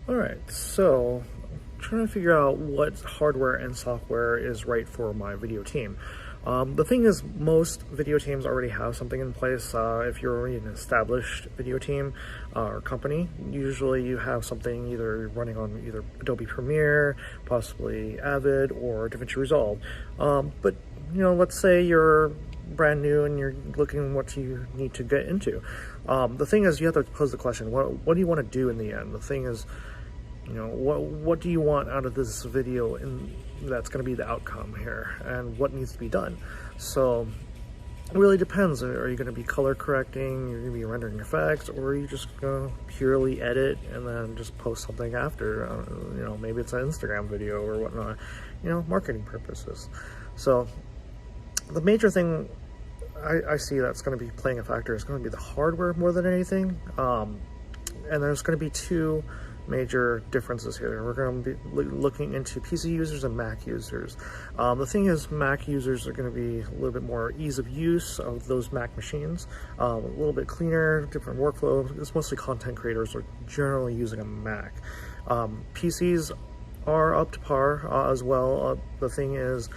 Alright, so I'm trying to figure out what hardware and software is right for my video team. The thing is, most video teams already have something in place. If you're already an established video team or company, usually you have something either running on either Adobe Premiere, possibly Avid, or DaVinci Resolve. But let's say you're brand new and you're looking what you need to get into. The thing is, you have to pose the question, what do you want to do in the end? The thing is, what do you want out of this video, and that's going to be the outcome here, and what needs to be done. So it really depends. Are you going to be color correcting, you're going to be rendering effects, or are you just going to purely edit and then just post something after? Maybe it's an Instagram video or whatnot, marketing purposes. So the major thing I see that's going to be playing a factor is going to be the hardware more than anything. And there's going to be two major differences here. We're going to be looking into PC users and Mac users. The thing is, Mac users are going to be a little bit more ease of use of those Mac machines, a little bit cleaner, different workflow. It's mostly content creators are generally using a Mac. PCs are up to par as well. The thing is,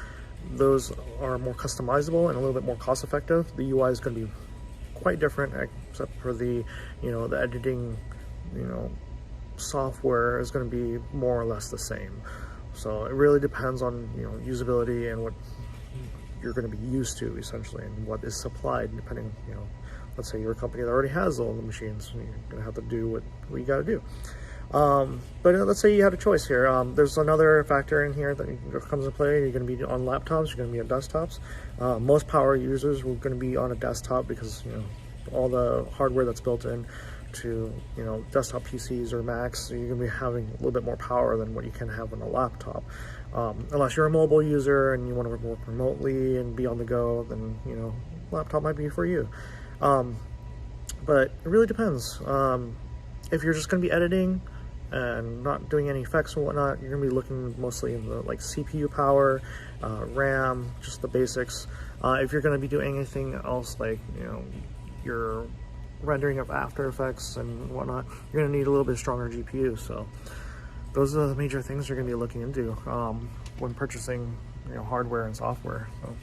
those are more customizable and a little bit more cost effective. The UI is going to be quite different, except for the the editing software is going to be more or less the same. So it really depends on usability and what you're going to be used to, essentially, and what is supplied, depending, let's say you're a company that already has all the machines, you're going to have to do what you got to do. But let's say you had a choice here. There's another factor in here that comes into play. You're going to be on laptops, you're going to be on desktops. Most power users are going to be on a desktop because all the hardware that's built in to desktop PCs or Macs, you're going to be having a little bit more power than what you can have on a laptop. Unless you're a mobile user and you want to work remotely and be on the go, then laptop might be for you. But it really depends. If you're just going to be editing and not doing any effects and whatnot, you're going to be looking mostly in the CPU power, RAM, just the basics. If you're going to be doing anything else, like your rendering of After Effects and whatnot, you're going to need a little bit stronger GPU. So those are the major things you're going to be looking into when purchasing hardware and software. So.